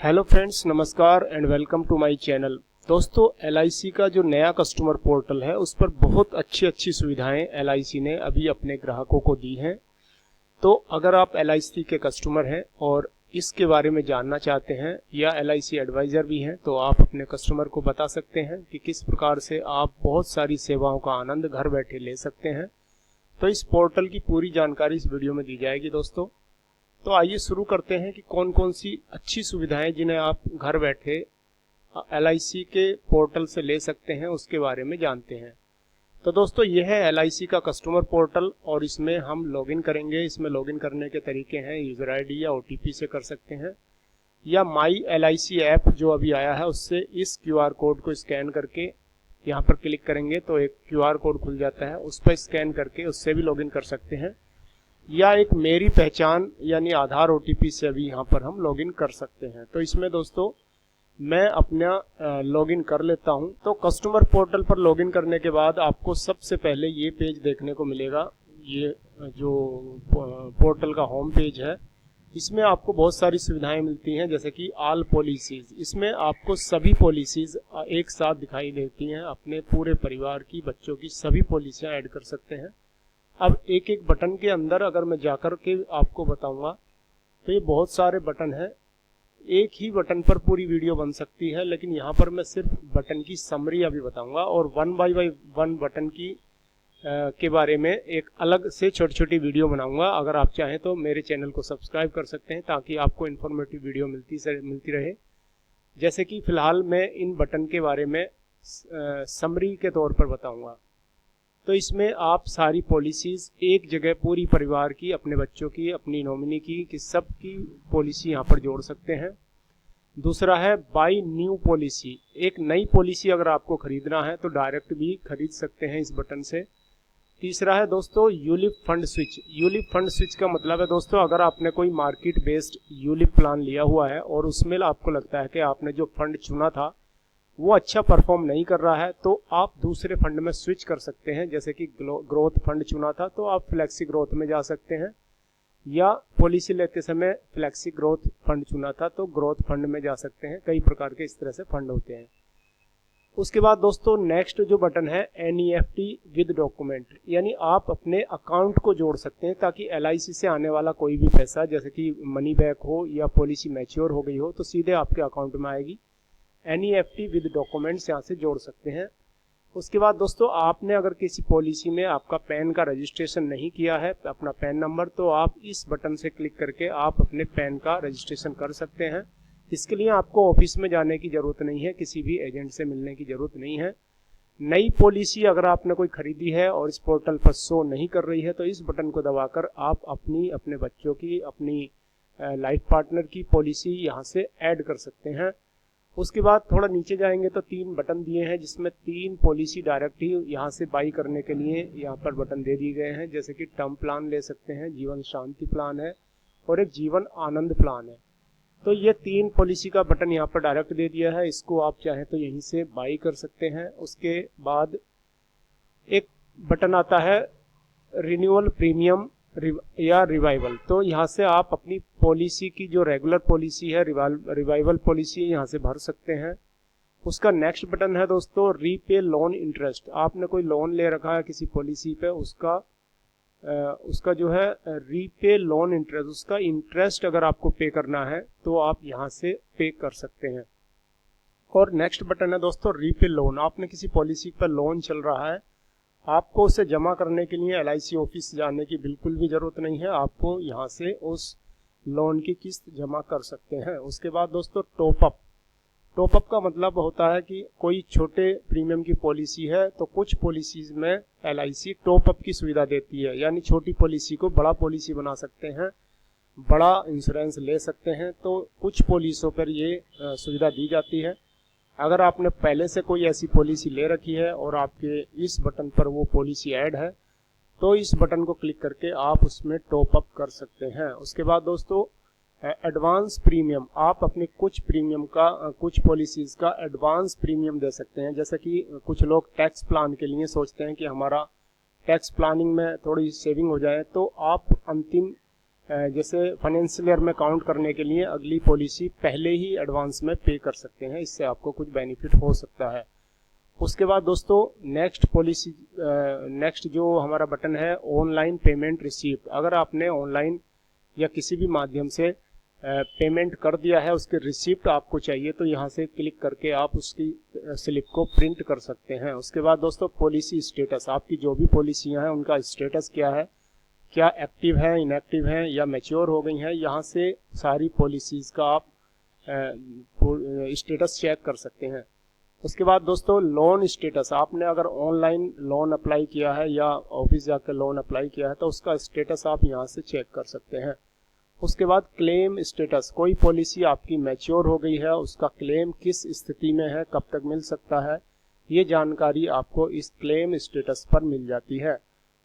Hello friends, नमस्कार and welcome to my channel. दोस्तों, LIC का जो नया कस्टमर पोर्टल है उस पर बहुत अच्छी सुविधाएं एलआईसी ने अभी अपने ग्राहकों को दी हैं। तो अगर आप एलआईसी के कस्टमर हैं और इसके बारे में जानना चाहते हैं या एलआईसी एडवाइजर भी हैं तो आप अपने कस्टमर को बता सकते हैं कि किस प्रकार से आप बहुत सारी सेवाओं का आनंद घर बैठे ले सकते हैं। तो इस पोर्टल की पूरी जानकारी इस वीडियो में दी जाएगी दोस्तों। तो आइए शुरू करते हैं कि कौन कौन सी अच्छी सुविधाएं जिन्हें आप घर बैठे एलआईसी के पोर्टल से ले सकते हैं उसके बारे में जानते हैं। तो दोस्तों, यह है एलआईसी का कस्टमर पोर्टल और इसमें हम लॉगिन करेंगे। इसमें लॉगिन करने के तरीके हैं, यूजर आईडी या ओटीपी से कर सकते हैं या माई एलआईसी ऐप जो अभी आया है उससे इस क्यूआर कोड को स्कैन करके यहाँ पर क्लिक करेंगे तो एक क्यूआर कोड खुल जाता है, उस पर स्कैन करके उससे भी लॉगिन कर सकते हैं या एक मेरी पहचान यानी आधार ओटीपी से भी यहाँ पर हम लॉगिन कर सकते हैं। तो इसमें दोस्तों मैं अपना लॉगिन कर लेता हूँ। तो कस्टमर पोर्टल पर लॉगिन करने के बाद आपको सबसे पहले ये पेज देखने को मिलेगा। ये जो पोर्टल का होम पेज है इसमें आपको बहुत सारी सुविधाएं मिलती हैं, जैसे कि ऑल पॉलिसीज। इसमें आपको सभी पॉलिसीज एक साथ दिखाई देती हैं। अपने पूरे परिवार की, बच्चों की सभी पॉलिसियां ऐड कर सकते हैं। अब एक एक बटन के अंदर अगर मैं जाकर के आपको बताऊंगा तो ये बहुत सारे बटन हैं। एक ही बटन पर पूरी वीडियो बन सकती है, लेकिन यहाँ पर मैं सिर्फ बटन की समरी अभी बताऊंगा और वन बाय वन बटन की के बारे में एक अलग से छोटी छोटी वीडियो बनाऊंगा। अगर आप चाहें तो मेरे चैनल को सब्सक्राइब कर सकते हैं ताकि आपको इन्फॉर्मेटिव वीडियो मिलती रहे। जैसे कि फिलहाल मैं इन बटन के बारे में समरी के तौर पर बताऊंगा। तो इसमें आप सारी पॉलिसीज एक जगह पूरी परिवार की, अपने बच्चों की, अपनी नॉमिनी की सब की पॉलिसी यहाँ पर जोड़ सकते हैं। दूसरा है बाय न्यू पॉलिसी। एक नई पॉलिसी अगर आपको खरीदना है तो डायरेक्ट भी खरीद सकते हैं इस बटन से। तीसरा है दोस्तों ULIP fund switch. ULIP fund switch का मतलब है दोस्तों, अगर आपने कोई मार्केट बेस्ड यूलिप प्लान लिया हुआ है और उसमें आपको लगता है कि आपने जो फंड चुना था वो अच्छा परफॉर्म नहीं कर रहा है तो आप दूसरे फंड में स्विच कर सकते हैं। जैसे कि ग्रोथ फंड चुना था तो आप फ्लेक्सी ग्रोथ में जा सकते हैं, या पॉलिसी लेते समय फ्लेक्सी ग्रोथ फंड चुना था तो ग्रोथ फंड में जा सकते हैं। कई प्रकार के इस तरह से फंड होते हैं। उसके बाद दोस्तों नेक्स्ट जो बटन है एनईएफटी विद डॉक्यूमेंट, यानी आप अपने अकाउंट को जोड़ सकते हैं ताकि एलआईसी से आने वाला कोई भी पैसा, जैसे कि मनी बैक हो या पॉलिसी मैच्योर हो गई हो, तो सीधे आपके अकाउंट में आएगी। एनईएफटी विद डॉक्यूमेंट्स यहाँ से जोड़ सकते हैं। उसके बाद दोस्तों आपने अगर किसी पॉलिसी में आपका पैन का रजिस्ट्रेशन नहीं किया है, अपना पैन नंबर, तो आप इस बटन से क्लिक करके आप अपने पैन का रजिस्ट्रेशन कर सकते हैं। इसके लिए आपको ऑफिस में जाने की जरूरत नहीं है, किसी भी एजेंट से मिलने की जरूरत नहीं है। नई पॉलिसी अगर आपने कोई खरीदी है और इस पोर्टल पर शो नहीं कर रही है तो इस बटन को दबाकर आप अपने बच्चों की, अपनी लाइफ पार्टनर की पॉलिसी यहाँ से ऐड कर सकते हैं। उसके बाद थोड़ा नीचे जाएंगे तो 3 बटन दिए हैं जिसमें 3 पॉलिसी डायरेक्ट ही यहाँ से बाई करने के लिए यहाँ पर बटन दे दिए गए हैं। जैसे कि टर्म प्लान ले सकते हैं, जीवन शांति प्लान है और एक जीवन आनंद प्लान है। तो ये 3 पॉलिसी का बटन यहाँ पर डायरेक्ट दे दिया है। इसको आप चाहें तो यहीं से बाई कर सकते हैं। उसके बाद एक बटन आता है रिन्यूअल प्रीमियम या रिवाइवल। तो यहाँ से आप अपनी पॉलिसी की जो रेगुलर पॉलिसी है, रिवाइवल पॉलिसी, यहाँ से भर सकते हैं। उसका नेक्स्ट बटन है दोस्तों रीपे लोन इंटरेस्ट। आपने कोई लोन ले रखा है किसी पॉलिसी पे, उसका जो है रीपे लोन इंटरेस्ट, उसका इंटरेस्ट अगर आपको पे करना है तो आप यहाँ से पे कर सकते हैं। और नेक्स्ट बटन है दोस्तों रीपे लोन। आपने किसी पॉलिसी पर लोन चल रहा है, आपको उसे जमा करने के लिए एलआईसी ऑफिस जाने की बिल्कुल भी जरूरत नहीं है, आपको यहाँ से उस लोन की किस्त जमा कर सकते हैं। उसके बाद दोस्तों टॉपअप। टॉपअप का मतलब होता है कि कोई छोटे प्रीमियम की पॉलिसी है तो कुछ पॉलिसीज में एलआईसी टॉपअप की सुविधा देती है, यानी छोटी पॉलिसी को बड़ा पॉलिसी बना सकते हैं, बड़ा इंश्योरेंस ले सकते हैं। तो कुछ पॉलिसियों पर ये सुविधा दी जाती है। अगर आपने पहले से कोई ऐसी पॉलिसी ले रखी है और आपके इस बटन पर वो पॉलिसी ऐड है तो इस बटन को क्लिक करके आप उसमें टॉप अप कर सकते हैं। उसके बाद दोस्तों एडवांस प्रीमियम, आप अपने कुछ प्रीमियम का, कुछ पॉलिसीज का एडवांस प्रीमियम दे सकते हैं। जैसे कि कुछ लोग टैक्स प्लान के लिए सोचते हैं कि हमारा टैक्स प्लानिंग में थोड़ी सेविंग हो जाए, तो आप अंतिम जैसे फाइनेंशियल ईयर में काउंट करने के लिए अगली पॉलिसी पहले ही एडवांस में पे कर सकते हैं, इससे आपको कुछ बेनिफिट हो सकता है। उसके बाद दोस्तों नेक्स्ट जो हमारा बटन है ऑनलाइन पेमेंट रिसीप्ट। अगर आपने ऑनलाइन या किसी भी माध्यम से पेमेंट कर दिया है, उसके रिसिप्ट आपको चाहिए, तो यहाँ से क्लिक करके आप उसकी स्लिप को प्रिंट कर सकते हैं। उसके बाद दोस्तों पॉलिसी स्टेटस, आपकी जो भी पॉलिसियाँ हैं उनका स्टेटस क्या है, क्या एक्टिव है, इनएक्टिव है या मैच्योर हो गई हैं, यहाँ से सारी पॉलिसीज़ का आप स्टेटस चेक कर सकते हैं। उसके बाद दोस्तों लोन स्टेटस, आपने अगर ऑनलाइन लोन अप्लाई किया है या ऑफिस जाकर लोन अप्लाई किया है तो उसका स्टेटस आप यहाँ से चेक कर सकते हैं। उसके बाद क्लेम स्टेटस, कोई पॉलिसी आपकी मैच्योर हो गई है, उसका क्लेम किस स्थिति में है, कब तक मिल सकता है, ये जानकारी आपको इस क्लेम स्टेटस पर मिल जाती है।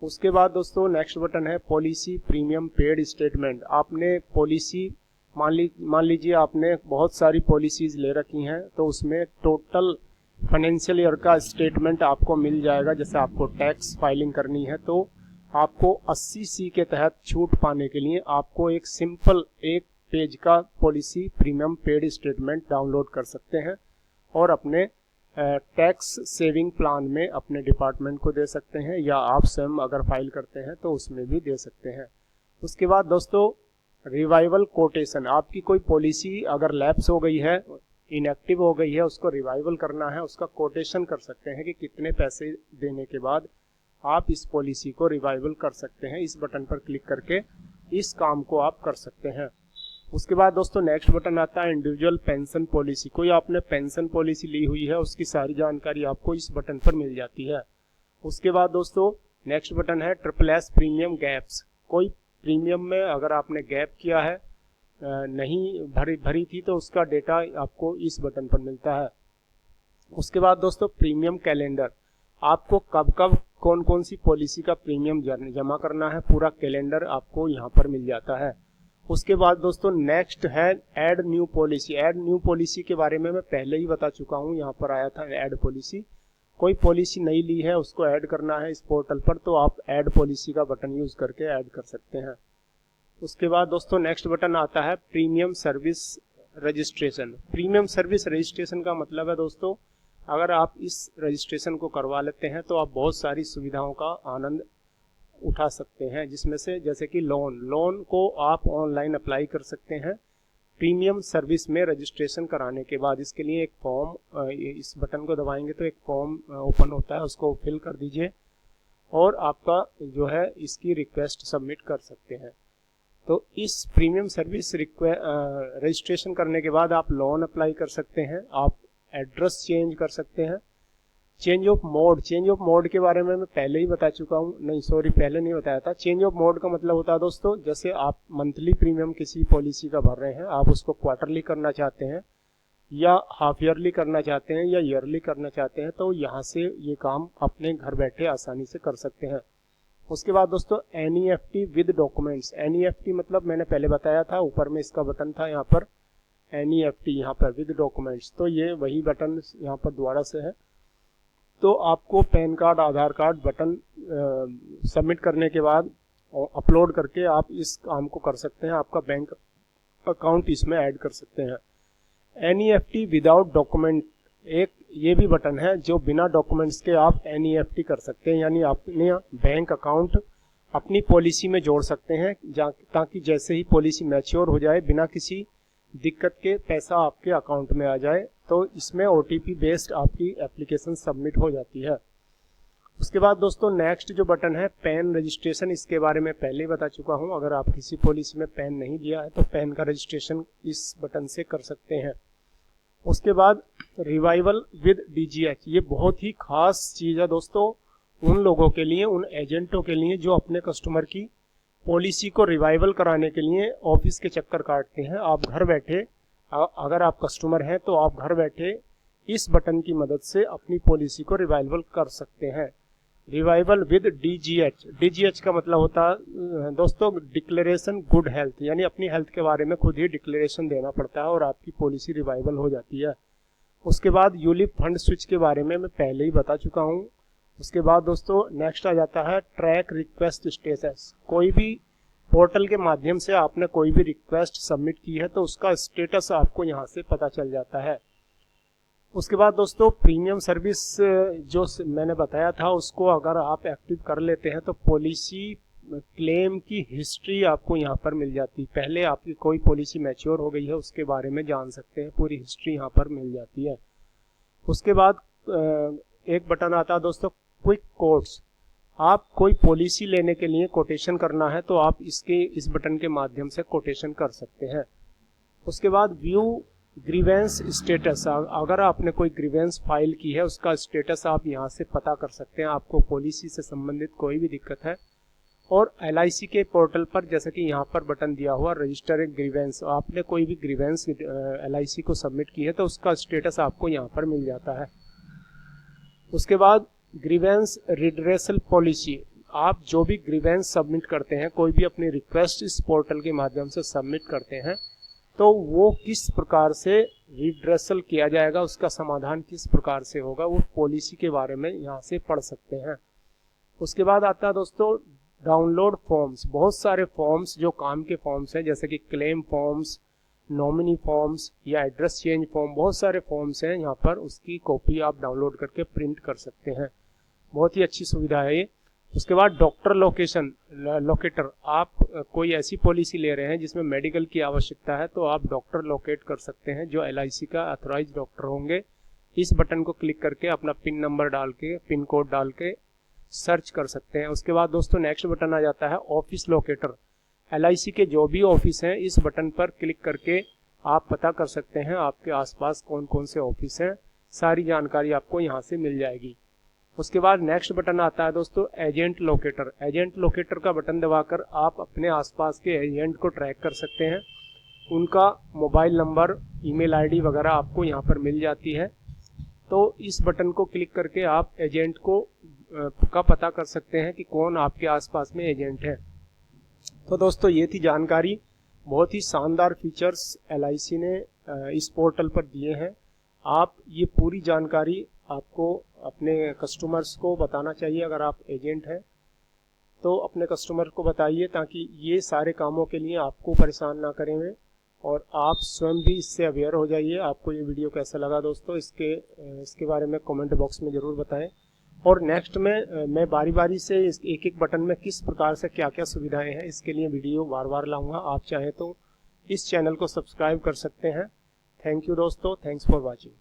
उसके बाद दोस्तों नेक्स्ट बटन है पॉलिसी प्रीमियम पेड स्टेटमेंट। आपने पॉलिसी मान लीजिए आपने बहुत सारी पॉलिसीज ले रखी हैं, तो उसमें टोटल फाइनेंशियल ईयर का स्टेटमेंट आपको मिल जाएगा। जैसे आपको टैक्स फाइलिंग करनी है तो आपको 80C के तहत छूट पाने के लिए आपको एक सिंपल एक पेज का policy premium paid statement download कर सकते हैं और अपने टैक्स सेविंग प्लान में अपने डिपार्टमेंट को दे सकते हैं, या आप स्वयं अगर फाइल करते हैं तो उसमें भी दे सकते हैं। उसके बाद दोस्तों रिवाइवल कोटेशन, आपकी कोई पॉलिसी अगर लैप्स हो गई है, इनएक्टिव हो गई है, उसको रिवाइवल करना है, उसका कोटेशन कर सकते हैं कि कितने पैसे देने के बाद आप इस पॉलिसी को रिवाइवल कर सकते हैं। इस बटन पर क्लिक करके इस काम को आप कर सकते हैं। उसके बाद दोस्तों नेक्स्ट बटन आता है इंडिविजुअल पेंशन पॉलिसी। कोई आपने पेंशन पॉलिसी ली हुई है, उसकी सारी जानकारी आपको इस बटन पर मिल जाती है। उसके बाद दोस्तों नेक्स्ट बटन है SSS प्रीमियम गैप्स। कोई प्रीमियम में अगर आपने गैप किया है, नहीं भरी थी, तो उसका डेटा आपको इस बटन पर मिलता है। उसके बाद दोस्तों प्रीमियम कैलेंडर, आपको कब कौन कौन सी पॉलिसी का प्रीमियम जमा करना है, पूरा कैलेंडर आपको यहाँ पर मिल जाता है। उसके बाद दोस्तों नेक्स्ट है add new policy. Add new policy के बारे में मैं पहले ही बता चुका हूँ, यहाँ पर आया था ऐड पॉलिसी। कोई पॉलिसी नई ली है, उसको ऐड करना है इस पोर्टल पर, तो आप ऐड पॉलिसी का बटन यूज करके ऐड कर सकते हैं। उसके बाद दोस्तों नेक्स्ट बटन आता है premium service registration. Premium service registration का मतलब है दोस्तों, अगर आप इस रजिस्ट्रेशन को करवा लेते हैं तो आप बहुत सारी सुविधाओं का आनंद उठा सकते हैं, जिसमें से जैसे कि लोन को आप ऑनलाइन अप्लाई कर सकते हैं प्रीमियम सर्विस में रजिस्ट्रेशन कराने के बाद। इसके लिए एक फॉर्म, इस बटन को दबाएंगे तो एक फॉर्म ओपन होता है, उसको फिल कर दीजिए और आपका जो है इसकी रिक्वेस्ट सबमिट कर सकते हैं। तो इस प्रीमियम सर्विस रजिस्ट्रेशन करने के बाद आप लोन अप्लाई कर सकते हैं, आप एड्रेस चेंज कर सकते हैं। चेंज ऑफ मोड के बारे में मैं पहले ही बता चुका हूँ, पहले नहीं बताया था। चेंज ऑफ मोड का मतलब होता है दोस्तों, जैसे आप मंथली प्रीमियम किसी पॉलिसी का भर रहे हैं, आप उसको क्वार्टरली करना चाहते हैं या हाफ ईयरली करना चाहते हैं या ईयरली करना चाहते हैं, तो यहाँ से ये काम अपने घर बैठे आसानी से कर सकते हैं। उसके बाद दोस्तों NEFT विद डॉक्यूमेंट्स। NEFT मतलब मैंने पहले बताया था, ऊपर में इसका बटन था, यहाँ पर NEFT यहाँ पर विद डॉक्यूमेंट्स, तो ये वही बटन यहाँ पर दोबारा से है। तो आपको पैन कार्ड, आधार कार्ड बटन सबमिट करने के बाद अपलोड करके आप इस काम को कर सकते हैं, आपका बैंक अकाउंट इसमें ऐड कर सकते हैं। NEFT विदाउट डॉक्यूमेंट, एक ये भी बटन है जो बिना डॉक्यूमेंट्स के आप NEFT कर सकते हैं, यानी अपने बैंक अकाउंट अपनी पॉलिसी में जोड़ सकते हैं, ताकि जैसे ही पॉलिसी मैच्योर हो जाए बिना किसी दिक्कत के पैसा आपके अकाउंट में आ जाए। तो इसमें OTP बेस्ड आपकी एप्लीकेशन सबमिट हो जाती है। उसके बाद दोस्तों नेक्स्ट जो बटन है पैन रजिस्ट्रेशन, इसके बारे में पहले ही बता चुका हूं। अगर आप किसी पॉलिसी में पैन नहीं दिया है तो पैन का रजिस्ट्रेशन इस बटन से कर सकते हैं। उसके बाद रिवाइवल विद DGH, ये बहुत ही खास चीज़ है दोस्तों उन लोगों के लिए, उन एजेंटों के लिए जो अपने कस्टमर की पॉलिसी को रिवाइवल कराने के लिए ऑफिस के चक्कर काटते हैं। आप घर बैठे, अगर आप कस्टमर हैं तो आप घर बैठे इस बटन की मदद से अपनी पॉलिसी को रिवाइवल कर सकते हैं। रिवाइवल विद DGH का मतलब होता है दोस्तों डिक्लेरेशन गुड हेल्थ, यानी अपनी हेल्थ के बारे में खुद ही डिक्लेरेशन देना पड़ता है और आपकी पॉलिसी रिवाइवल हो जाती है। उसके बाद यूलिप फंड स्विच के बारे में मैं पहले ही बता चुका हूँ। उसके बाद दोस्तों नेक्स्ट आ जाता है ट्रैक रिक्वेस्ट स्टेटस। कोई भी पोर्टल के माध्यम से आपने कोई भी रिक्वेस्ट सबमिट की है तो उसका स्टेटस आपको यहाँ से पता चल जाता है। उसके बाद दोस्तों प्रीमियम सर्विस जो मैंने बताया था उसको अगर आप एक्टिव कर लेते हैं तो पॉलिसी क्लेम की हिस्ट्री आपको यहाँ पर मिल जाती है। पहले आपकी कोई पॉलिसी मैच्योर हो गई है उसके बारे में जान सकते हैं, पूरी हिस्ट्री यहाँ पर मिल जाती है। उसके बाद एक बटन आता है दोस्तों क्विक कोट्स। आप कोई पॉलिसी लेने के लिए कोटेशन करना है तो आप इस बटन के माध्यम से कोटेशन कर सकते हैं। उसके बाद व्यू ग्रीवेंस स्टेटस, अगर आपने कोई ग्रीवेंस फाइल की है उसका स्टेटस आप यहाँ से पता कर सकते हैं। आपको पॉलिसी से संबंधित कोई भी दिक्कत है और LIC के पोर्टल पर जैसे कि यहाँ पर बटन दिया हुआ रजिस्टर ए ग्रीवेंस, आपने कोई भी ग्रीवेंस LIC को सबमिट की है तो उसका स्टेटस आपको यहाँ पर मिल जाता है। उसके बाद ग्रीवेंस रिड्रेसल पॉलिसी, आप जो भी ग्रीवेंस सबमिट करते हैं, कोई भी अपनी रिक्वेस्ट इस पोर्टल के माध्यम से सबमिट करते हैं तो वो किस प्रकार से रिड्रेसल किया जाएगा, उसका समाधान किस प्रकार से होगा, वो पॉलिसी के बारे में यहाँ से पढ़ सकते हैं। उसके बाद आता है दोस्तों डाउनलोड फॉर्म्स। बहुत सारे फॉर्म्स जो काम के फॉर्म्स हैं जैसे कि क्लेम फॉर्म्स, नॉमिनी फॉर्म्स या एड्रेस चेंज फॉर्म, बहुत सारे फॉर्म्स हैं यहाँ पर, उसकी कॉपी आप डाउनलोड करके प्रिंट कर सकते हैं। बहुत ही अच्छी सुविधा है ये। उसके बाद डॉक्टर लोकेटर, आप कोई ऐसी पॉलिसी ले रहे हैं जिसमें मेडिकल की आवश्यकता है तो आप डॉक्टर लोकेट कर सकते हैं जो LIC का ऑथराइज डॉक्टर होंगे। इस बटन को क्लिक करके अपना पिन नंबर डाल के, पिन कोड डाल के सर्च कर सकते हैं। उसके बाद दोस्तों नेक्स्ट बटन आ जाता है ऑफिस लोकेटर। LIC के जो भी ऑफिस हैं इस बटन पर क्लिक करके आप पता कर सकते हैं आपके आसपास कौन कौन से ऑफिस हैं, सारी जानकारी आपको यहाँ से मिल जाएगी। उसके बाद नेक्स्ट बटन आता है दोस्तों एजेंट लोकेटर। एजेंट लोकेटर का बटन दबाकर आप अपने आसपास के एजेंट को ट्रैक कर सकते हैं। उनका मोबाइल नंबर, ईमेल ID वगैरह आपको यहाँ पर मिल जाती है। तो इस बटन को क्लिक करके आप एजेंट को का पता कर सकते हैं कि कौन आपके आसपास में एजेंट है। तो दोस्तों ये थी जानकारी, बहुत ही शानदार फीचर्स LIC ने इस पोर्टल पर दिए हैं। आप ये पूरी जानकारी आपको अपने कस्टमर्स को बताना चाहिए। अगर आप एजेंट हैं तो अपने कस्टमर को बताइए ताकि ये सारे कामों के लिए आपको परेशान ना करें वे, और आप स्वयं भी इससे अवेयर हो जाइए। आपको ये वीडियो कैसा लगा दोस्तों इसके बारे में कमेंट बॉक्स में ज़रूर बताएं। और नेक्स्ट में मैं बारी बारी से एक एक बटन में किस प्रकार से क्या क्या सुविधाएं हैं इसके लिए वीडियो बार बार लाऊंगा। आप चाहें तो इस चैनल को सब्सक्राइब कर सकते हैं। थैंक यू दोस्तों, थैंक्स फॉर वॉचिंग।